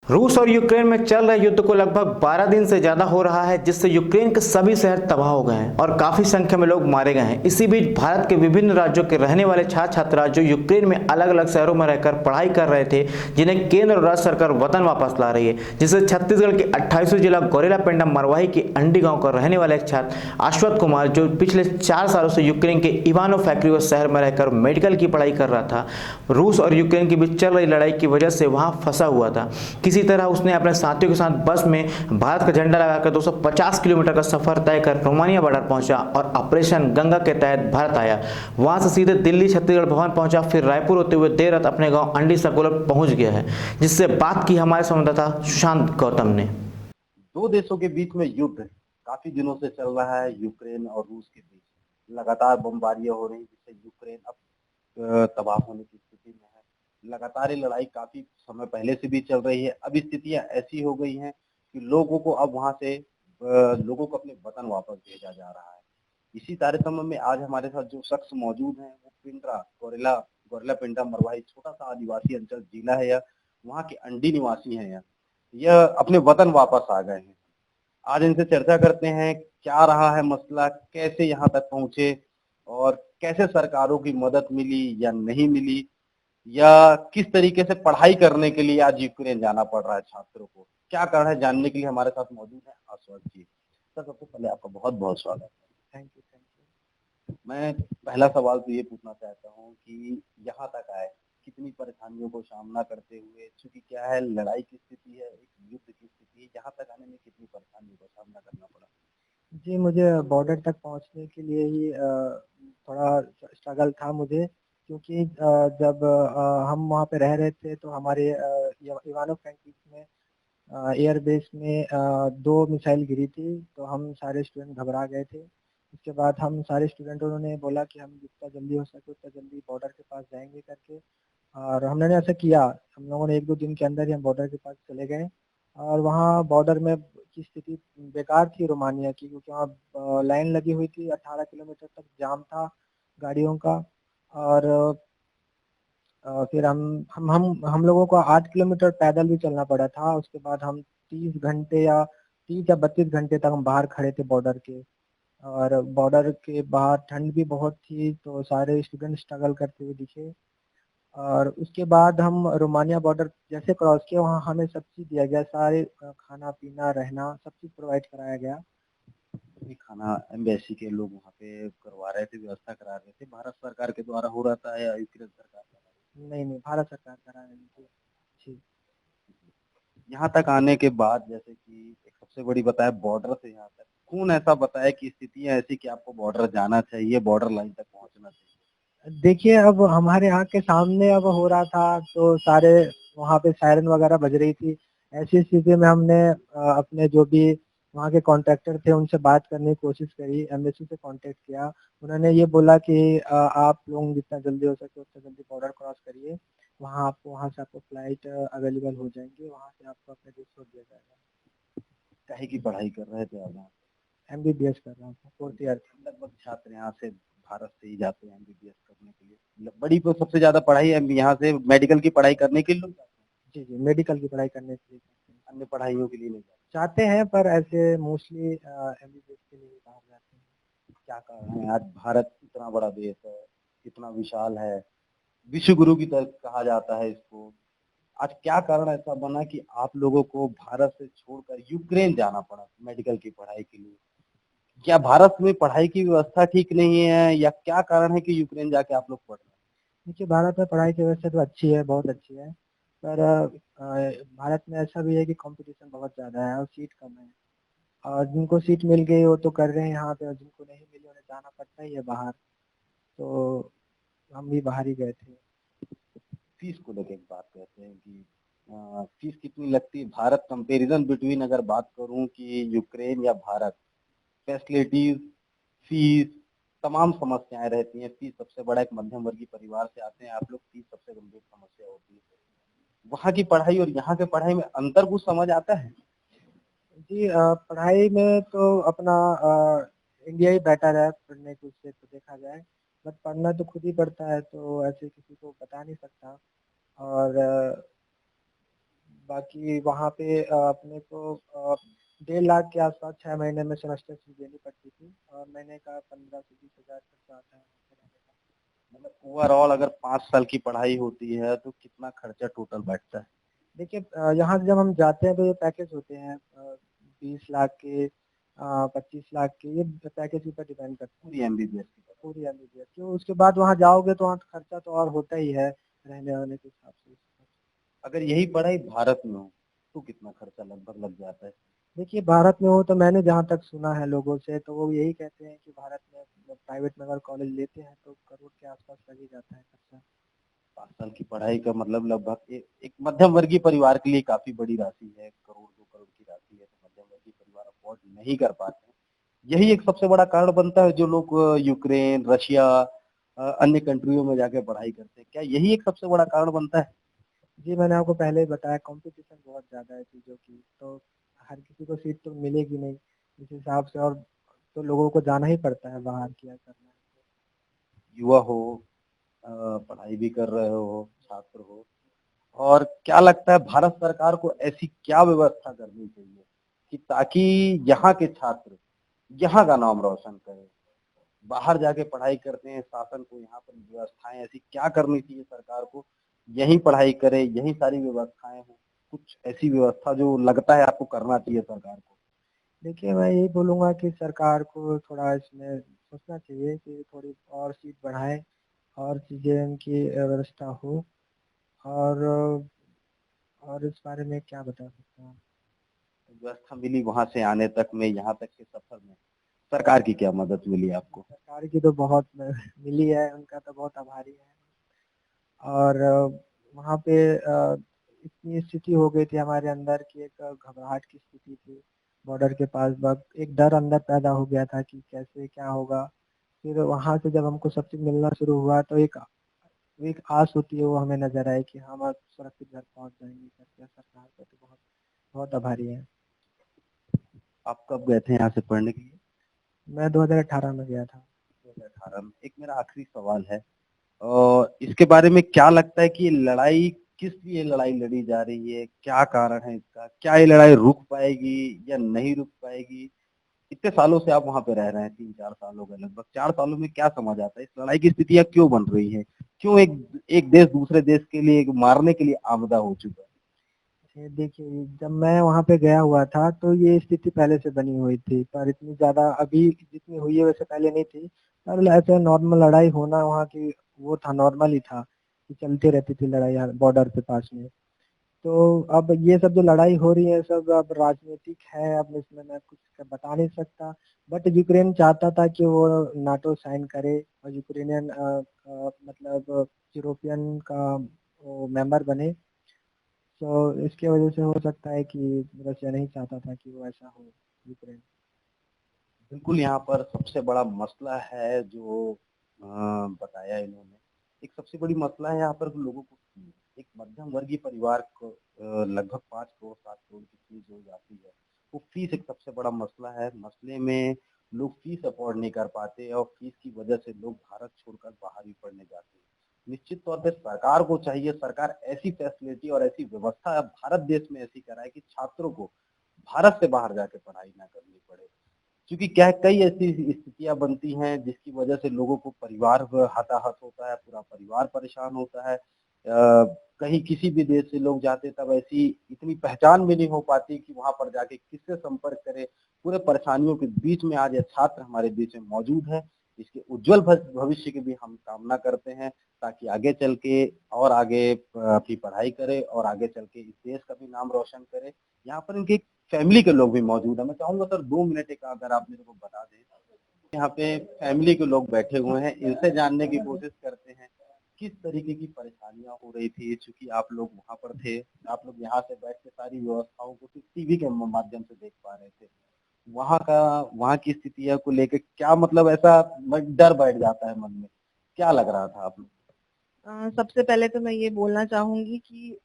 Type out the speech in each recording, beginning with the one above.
रूस और यूक्रेन में चल रहे युद्ध को लगभग 12 दिन से ज्यादा हो रहा है, जिससे यूक्रेन के सभी शहर तबाह हो गए हैं और काफी संख्या में लोग मारे गए हैं। इसी बीच भारत के विभिन्न राज्यों के रहने वाले छात्र छात्रा जो यूक्रेन में अलग अलग शहरों में रहकर पढ़ाई कर रहे थे, जिन्हें केंद्र और राज्य सरकार वतन वापस ला रही है, जिससे छत्तीसगढ़ के 28वें जिला गौरेला पेंडा मरवाही के अंडी गांव का रहने वाला एक छात्र अश्वत्थ कुमार, जो पिछले 4 सालों से यूक्रेन के इवानो फैक्ट्री शहर में रहकर मेडिकल की पढ़ाई कर रहा था, रूस और यूक्रेन के बीच चल रही लड़ाई की वजह से वहां फंसा हुआ था। किसी तरह उसने अपने साथियों के साथ बस में भारत का झंडा लगाकर 250 किलोमीटर का सफर तय कर रोमानिया बॉर्डर पहुंचा और ऑपरेशन गंगा के तहत भारत आया। वहां से सीधे दिल्ली छत्तीसगढ़ भवन पहुंचा, फिर रायपुर होते हुए देर रात अपने गांव अंडी सकूलर पहुंच गया है, जिससे बात की हमारे संवाददाता सुशांत गौतम ने। दो देशों के बीच में युद्ध काफी दिनों से चल रहा है। यूक्रेन और रूस के बीच लगातार बमबारियां हो रही, जिससे यूक्रेन अब तबाह होने की स्थिति में है। लगातार ये लड़ाई काफी समय पहले से भी चल रही है। अब स्थितियां ऐसी हो गई हैं कि लोगों को अब वहां से लोगों को अपने वतन वापस भेजा जा रहा है। इसी तारतम्य में आज हमारे साथ जो शख्स मौजूद हैं वो पिंडरा गौरेला गौरेला पिंडरा मरवाही छोटा सा आदिवासी अंचल जिला है यह, वहाँ के अंडी निवासी हैं। यह अपने वतन वापस आ गए हैं। आज इनसे चर्चा करते हैं क्या रहा है मसला, कैसे यहाँ तक पहुंचे और कैसे सरकारों की मदद मिली या नहीं मिली, या किस तरीके से पढ़ाई करने के लिए आज यूक्रेन जाना पड़ रहा है छात्रों को। क्या कारण है जानने के लिए हमारे साथ मौजूद है आश्वत जी। सर, सबसे पहले आपका बहुत बहुत स्वागत है। Thank you thank you. मैं पहला सवाल तो ये पूछना चाहता हूँ कि यहाँ तक आए कितनी परेशानियों को सामना करते हुए, चूंकि क्या है लड़ाई की स्थिति है, एक युद्ध की स्थिति है, यहाँ तक आने में कितनी परेशानियों का सामना करना पड़ा। जी, मुझे बॉर्डर तक पहुंचने के लिए ही थोड़ा स्ट्रगल था मुझे, क्योंकि जब हम वहाँ पे रह रहे थे तो हमारे इवानो फ्रैंकिस में एयर बेस में 2 मिसाइल गिरी थी, तो हम सारे स्टूडेंट घबरा गए थे। उसके बाद हम सारे स्टूडेंटों ने बोला कि हम जितना जल्दी हो सके उतना जल्दी बॉर्डर के पास जाएँगे करके, और हमने ऐसा किया। हम लोगों ने 1-2 दिन के अंदर ही हम बॉर्डर के पास चले गए, और वहाँ बॉर्डर में की स्थिति बेकार थी रोमानिया की, क्योंकि वहाँ लाइन लगी हुई थी, 18 किलोमीटर तक जाम था गाड़ियों का। और फिर हम लोगों को 8 किलोमीटर पैदल भी चलना पड़ा था। उसके बाद हम 30 घंटे या 30 या 32 घंटे तक हम बाहर खड़े थे बॉर्डर के, और बॉर्डर के बाहर ठंड भी बहुत थी, तो सारे स्टूडेंट स्ट्रगल करते हुए दिखे। और उसके बाद हम रोमानिया बॉर्डर जैसे क्रॉस किया, वहाँ हमें सब चीज़ दिया गया, सारे खाना-पीना, रहना सब चीज़ प्रोवाइड कराया गया। ये खाना एम्बेसी के लोग वहाँ पे करवा रहे थे, व्यवस्था करा रहे थे, भारत सरकार के द्वारा हो रहा था या यूक्रेन सरकार द्वारा? नहीं, नहीं, भारत सरकार करा रही थी। जी। यहाँ तक आने के बाद जैसे कि एक सबसे बड़ी बताया बॉर्डर से यहाँ तक कौन ऐसा बताया कि स्थितियां ऐसी कि आपको बॉर्डर जाना चाहिए, बॉर्डर लाइन तक पहुंचना चाहिए? देखिए, अब हमारे आँख के सामने अब हो रहा था, तो सारे वहाँ पे सायरन वगैरह बज रही थी। ऐसी स्थिति में हमने अपने जो भी वहाँ के कॉन्ट्रैक्टर थे उनसे बात करने की कोशिश करी, एम्बेसी से कॉन्टैक्ट किया। उन्होंने ये बोला कि आप लोग जितना जल्दी हो सके उतना जल्दी बॉर्डर क्रॉस करिए। वहाँ से आपको फ्लाइट अवेलेबल हो जाएँगी, वहाँ से आपको अपने देश छोड़ दिया जाएगा। काहे की पढ़ाई कर रहे थे आप वहाँ? एमबीबीएस कर रहा था, 4th ईयर। लगभग छात्र यहाँ से भारत से ही जाते हैं एमबीबीएस करने के लिए। बड़ी तो सबसे ज्यादा पढ़ाई है यहाँ से मेडिकल की पढ़ाई करने के लिए लोग जाते हैं। जी, जी, मेडिकल की पढ़ाई करने के लिए जाते हैं। अन्य पढ़ाइयों के लिए नहीं जाते। चाहते हैं, पर ऐसे मोस्टली एमबीबीएस के लिए ही बाहर जाते हैं। क्या कारण है आज भारत इतना बड़ा देश है, इतना विशाल है, विश्व गुरु की तरह कहा जाता है इसको, आज क्या कारण ऐसा बना कि आप लोगों को भारत से छोड़कर यूक्रेन जाना पड़ा मेडिकल की पढ़ाई के लिए? क्या भारत में पढ़ाई की व्यवस्था ठीक नहीं है या क्या कारण है कि यूक्रेन जाके आप लोग पढ़ रहे हैं? देखिए, भारत में पढ़ाई की व्यवस्था तो अच्छी है, बहुत अच्छी है, पर भारत में ऐसा भी है कि कॉम्पिटिशन बहुत ज़्यादा है और सीट कम है, और जिनको सीट मिल गई वो तो कर रहे हैं यहाँ पे, और जिनको नहीं मिली उन्हें जाना पड़ता ही है बाहर। तो हम भी बाहर ही गए थे। फीस को लेकर एक बात कहते हैं कि फीस कितनी लगती है भारत कंपैरिजन बिटवीन, अगर बात करूं कि यूक्रेन या भारत, फैसिलिटीज, फीस, तमाम समस्याएं रहती हैं। फीस सबसे बड़ा, एक मध्यम वर्गीय परिवार से आते हैं आप लोग, फीस सबसे गंभीर समस्या होती है। वहाँ की पढ़ाई और यहाँ के पढ़ाई में अंतर कुछ समझ आता है? जी, पढ़ाई में तो अपना इंडिया ही बेटर है पढ़ने के उससे तो देखा जाए, बट पढ़ना तो खुद ही पड़ता है, तो ऐसे किसी को बता नहीं सकता। और बाकी वहाँ पे अपने को 1.5 लाख के आसपास 6 महीने में सेमेस्टर फीस देनी पड़ती थी और महीने का 15 से 20 हज़ार खर्चा आता है वहाँ पे रहने का। मतलब ओवरऑल अगर 5 साल की पढ़ाई होती है तो कितना खर्चा टोटल बैठता है? देखिए यहाँ से जब हम जाते हैं तो ये पैकेज होते हैं 20 लाख के 25 लाख के, ये पैकेज के ऊपर डिपेंड करता है। पूरी एमबीबीएस की? पूरी एमबीबीएस क्यों, उसके बाद वहाँ जाओगे तो वहाँ खर्चा तो और होता ही है रहने वहने के हिसाब से। अगर यही पढ़ाई भारत में हो तो कितना खर्चा लगभग लग जाता है? देखिए भारत में हो तो मैंने जहाँ तक सुना है लोगों से तो वो यही कहते हैं कि भारत में प्राइवेट में अगर कॉलेज लेते हैं तो करोड़ के आसपास लग ही जाता है खर्चा। 5 साल की पढ़ाई का मतलब लगभग एक मध्यम वर्गीय परिवार के लिए काफी बड़ी राशि है। करोड़ 2 करोड़ की राशि है तो मध्यम वर्गीय परिवार अफोर्ड नहीं कर पाते हैं। यही एक सबसे बड़ा कारण बनता है जो लोग यूक्रेन, रशिया, अन्य कंट्रियों में जाके पढ़ाई करते हैं। क्या यही एक सबसे बड़ा कारण बनता है? जी मैंने आपको पहले ही बताया कंपटीशन बहुत ज़्यादा है चीज़ों की, तो हर किसी को सीट तो मिलेगी नहीं इस हिसाब से, और तो लोगों को जाना ही पड़ता है बाहर, किया करना है। युवा हो, पढ़ाई भी कर रहे हो, छात्र हो, और क्या लगता है भारत सरकार को ऐसी क्या व्यवस्था करनी चाहिए कि ताकि यहाँ के छात्र यहाँ का नाम रोशन करें? बाहर जाके पढ़ाई करते हैं, शासन को यहाँ पर व्यवस्थाएं ऐसी क्या करनी चाहिए सरकार को, यहीं पढ़ाई करे, यहीं सारी व्यवस्थाएं हो? कुछ ऐसी व्यवस्था जो लगता है आपको करना चाहिए सरकार को? देखिए मैं यही बोलूँगा कि सरकार को थोड़ा इसमें सोचना चाहिए कि थोड़ी और सीट बढ़ाएँ और चीज़ें इनकी व्यवस्था हो, और इस बारे में क्या बता सकता हूँ। व्यवस्था मिली वहां से आने तक में, यहाँ तक के सफर में सरकार की क्या मदद मिली आपको? सरकार की तो बहुत मिली है, उनका तो बहुत आभारी है। और वहाँ पे इतनी स्थिति हो गई थी हमारे अंदर की एक घबराहट की स्थिति थी बॉर्डर के पास, बस एक डर अंदर पैदा हो गया था कि कैसे क्या होगा। फिर वहाँ से जब हमको सब चीज़ मिलना शुरू हुआ तो एक आस होती है वो हमें नजर आई कि हम अब सुरक्षित घर पहुँच जाएंगे करके। सरकार का तो बहुत बहुत आभारी है। आप कब गए थे यहाँ से पढ़ने के लिए? मैं 2018 में गया था। 2018 में। एक मेरा आखिरी सवाल है, और इसके बारे में क्या लगता है कि ये लड़ाई किस लिए लड़ाई लड़ी जा रही है? क्या कारण है इसका? क्या ये लड़ाई रुक पाएगी या नहीं रुक पाएगी? इतने सालों से आप वहाँ पे रह रहे हैं, 3-4 साल हो गए, लगभग 4 सालों में क्या समझ आता है? इस लड़ाई की स्थितियाँ क्यों बन रही है? क्यों एक एक देश दूसरे देश के लिए मारने के लिए आमदा हो चुका है? देखिए जब मैं वहाँ पे गया हुआ था तो ये स्थिति पहले से बनी हुई थी, पर इतनी ज़्यादा अभी जितनी हुई है वैसे पहले नहीं थी। पर ऐसे नॉर्मल लड़ाई होना वहाँ की वो था, नॉर्मल ही था कि चलती रहती थी लड़ाई बॉर्डर के पास में। तो अब ये सब जो लड़ाई हो रही है सब अब राजनीतिक है, अब इसमें मैं कुछ बता नहीं सकता। बट यूक्रेन चाहता था कि वो नाटो साइन करे और यूक्रेनियन मतलब यूरोपियन का वो मेंबर बने। तो इसके वजह से हो सकता है कि रशिया नहीं चाहता था कि वो ऐसा हो यूक्रेन। बिल्कुल, यहाँ पर सबसे बड़ा मसला है जो बताया इन्होंने। एक सबसे बड़ी मसला है यहाँ पर लोगों को फीस। एक मध्यम वर्गीय परिवार को लगभग 5 करोड़ 7 करोड़ की फीस हो जाती है। वो फीस एक सबसे बड़ा मसला है। मसले में लोग फीस अफोर्ड नहीं कर पाते और फीस की वजह से लोग भारत छोड़कर बाहर भी पढ़ने जाते हैं। निश्चित तौर पे सरकार को चाहिए, सरकार ऐसी फैसिलिटी और ऐसी व्यवस्था भारत देश में ऐसी कराए कि छात्रों को भारत से बाहर जाके पढ़ाई ना करनी पड़े। क्योंकि क्या है, कई ऐसी स्थितियां बनती हैं जिसकी वजह से लोगों को परिवार हताहत होता है, पूरा परिवार परेशान होता है। कहीं किसी भी देश से लोग जाते तब ऐसी इतनी पहचान भी नहीं हो पाती कि वहां पर जाके किससे संपर्क करें। पूरे परेशानियों के बीच में आज ये छात्र हमारे बीच में मौजूद है। इसके उज्जवल भविष्य की भी हम कामना करते हैं, ताकि आगे चल के और आगे अपनी पढ़ाई करे और आगे चल के इस देश का भी नाम रोशन करे। यहाँ पर इनके फैमिली के लोग भी मौजूद है। मैं चाहूंगा सर 2 मिनट एक अगर आप मेरे को बता दें। यहाँ पे फैमिली के लोग बैठे हुए हैं, इनसे जानने की कोशिश करते हैं किस तरीके की परेशानियां हो रही थी। चूंकि आप लोग वहां पर थे, आप लोग यहाँ से बैठ के सारी व्यवस्थाओं को सिर्फ टीवी के माध्यम से देख पा रहे थे। वहाँ की स्थितियों को लेकर क्या मतलब ऐसा डर बैठ जाता है मन में? क्या लग रहा था आप लोग? सबसे पहले तो मैं ये बोलना चाहूंगी कि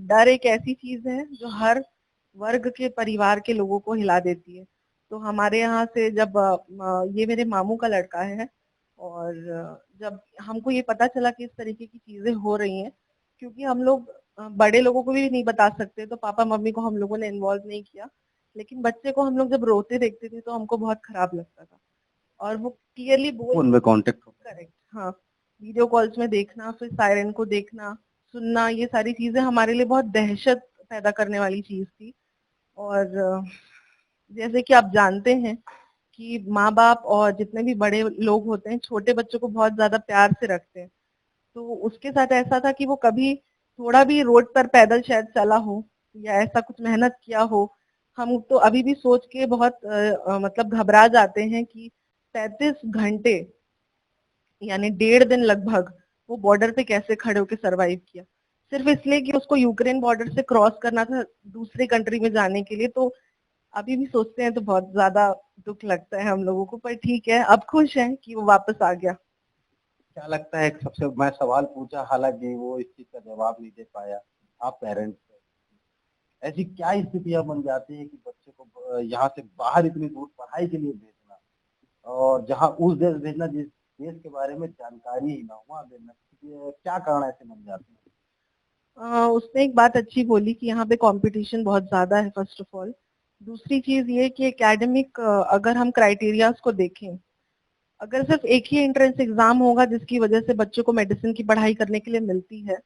डर एक ऐसी चीज है जो हर वर्ग के परिवार के लोगों को हिला देती है। तो हमारे यहाँ से जब ये मेरे मामू का लड़का है, और जब हमको ये पता चला कि इस तरीके की चीजें हो रही हैं, क्योंकि हम लोग बड़े लोगों को भी नहीं बता सकते, तो पापा मम्मी को हम लोगों ने इन्वॉल्व नहीं किया। लेकिन बच्चे को हम लोग जब रोते देखते थे तो हमको बहुत खराब लगता था, और वो क्लियरली बोल उनमें कांटेक्ट हो। करेक्ट, हाँ। वीडियो कॉल्स में देखना, फिर सायरन को देखना, सुनना, ये सारी चीजें हमारे लिए बहुत दहशत पैदा करने वाली चीज थी। और जैसे कि आप जानते हैं कि माँ बाप और जितने भी बड़े लोग होते हैं छोटे बच्चों को बहुत ज्यादा प्यार से रखते हैं। तो उसके साथ ऐसा था कि वो कभी थोड़ा भी रोड पर पैदल शायद चला हो या ऐसा कुछ मेहनत किया हो। हम तो अभी भी सोच के बहुत मतलब घबरा जाते हैं कि 35 घंटे यानी 1.5 दिन लगभग वो बॉर्डर पे कैसे खड़े होकर सरवाइव किया, सिर्फ इसलिए कि उसको यूक्रेन बॉर्डर से क्रॉस करना था दूसरे कंट्री में जाने के लिए। तो अभी भी सोचते हैं तो बहुत ज्यादा दुख लगता है हम लोगों को, पर ठीक है, अब खुश हैं कि वो वापस आ गया। क्या लगता है, सबसे मैं सवाल पूछा, हालांकि वो इस चीज का जवाब नहीं दे पाया, आप पेरेंट्स, ऐसी क्या स्थितियां बन जाती है कि बच्चे को यहाँ से बाहर इतनी दूर पढ़ाई के लिए भेजना, और जहाँ उस देश भेजना जिस देश के बारे में जानकारी ही ना हो, वहाँ भेजना, ये क्या कारण ऐसे बन जाते हैं? उसने एक बात अच्छी बोली कि यहाँ पे कंपटीशन बहुत ज्यादा है फर्स्ट ऑफ ऑल। दूसरी चीज ये कि एकेडमिक अगर हम क्राइटेरियाज को देखें, अगर सिर्फ एक ही एंट्रेंस एग्जाम होगा जिसकी वजह से बच्चों को मेडिसिन की पढ़ाई करने के लिए मिलती है,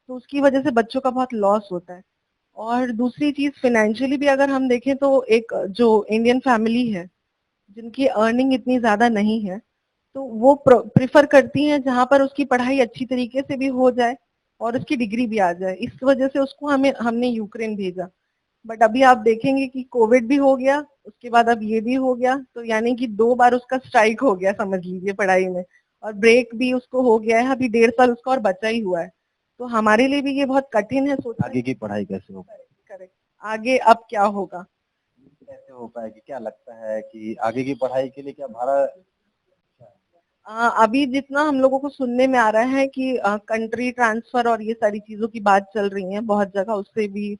तो उसकी वजह से बच्चों का बहुत लॉस होता है। और दूसरी चीज फाइनेंशियली भी अगर हम देखें तो एक जो इंडियन फैमिली है जिनकी अर्निंग इतनी ज्यादा नहीं है, तो वो प्रिफर करती हैं जहां पर उसकी पढ़ाई अच्छी तरीके से भी हो जाए और उसकी डिग्री भी आ जाए। इस वजह से उसको हमने यूक्रेन भेजा। बट अभी आप देखेंगे कि कोविड भी हो गया, उसके बाद अब ये भी हो गया, तो यानी कि 2 बार उसका स्ट्राइक हो गया समझ लीजिए पढ़ाई में। और ब्रेक भी उसको हो गया है, अभी 1.5 साल उसका और बचा ही हुआ है। तो हमारे लिए भी ये बहुत कठिन है सोचना। आगे की पढ़ाई कैसे हो करेक्ट, आगे अब क्या होगा। कैसे हो पाएगी, क्या लगता है कि आगे की पढ़ाई के लिए क्या भारत? अभी जितना हम लोगों को सुनने में आ रहा है कि कंट्री ट्रांसफर और ये सारी चीजों की बात चल रही है बहुत जगह, उससे भी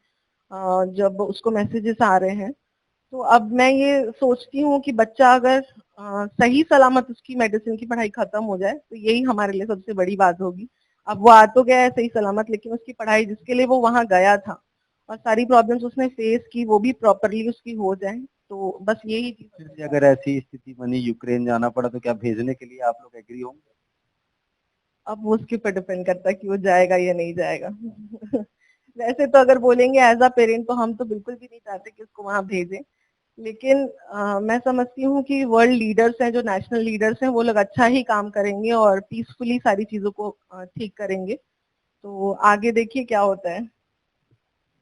जब उसको मैसेजेस आ रहे हैं, तो अब मैं ये सोचती हूँ कि बच्चा अगर सही सलामत उसकी मेडिसिन की पढ़ाई खत्म हो जाए तो यही हमारे लिए सबसे बड़ी बात होगी। अब वो आ तो गया है सही सलामत, लेकिन उसकी पढ़ाई जिसके लिए वो वहां गया था और सारी प्रॉब्लम्स उसने फेस की वो भी प्रॉपरली उसकी हो जाए, तो बस यही चीज। फिर से अगर ऐसी स्थिति बनी, यूक्रेन जाना पड़ा, तो क्या भेजने के लिए आप लोग एग्री होंगे? अब वो उसके ऊपर डिपेंड करता है कि वो जाएगा या नहीं जाएगा। वैसे तो अगर बोलेंगे एज अ पेरेंट तो हम तो बिल्कुल भी नहीं चाहते कि उसको वहां भेजें। लेकिन मैं समझती हूँ कि वर्ल्ड लीडर्स हैं, जो नेशनल लीडर्स हैं, वो लोग अच्छा ही काम करेंगे और पीसफुली सारी चीजों को ठीक करेंगे। तो आगे देखिए क्या होता है।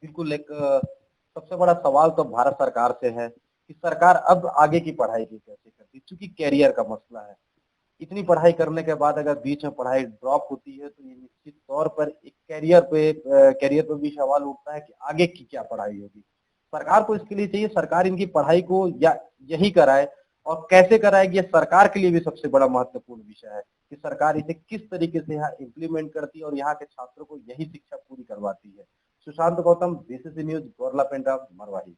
बिल्कुल। एक सबसे बड़ा सवाल तो भारत सरकार से है कि सरकार अब आगे की पढ़ाई की कैसे करती, क्योंकि कैरियर का मसला है। इतनी पढ़ाई करने के बाद अगर बीच में पढ़ाई ड्रॉप होती है, तो ये निश्चित तौर पर एक कैरियर पे भी सवाल उठता है कि आगे की क्या पढ़ाई होगी। सरकार को इसके लिए चाहिए, सरकार इनकी पढ़ाई को या यही कराए, और कैसे कराएगी, ये सरकार के लिए भी सबसे बड़ा महत्वपूर्ण विषय है कि सरकार इसे किस तरीके से यहाँ इम्प्लीमेंट करती है और यहाँ के छात्रों को यही शिक्षा पूरी करवाती है। Sushant Gautam, BCC news, Gaurela Pendra, Marwahi.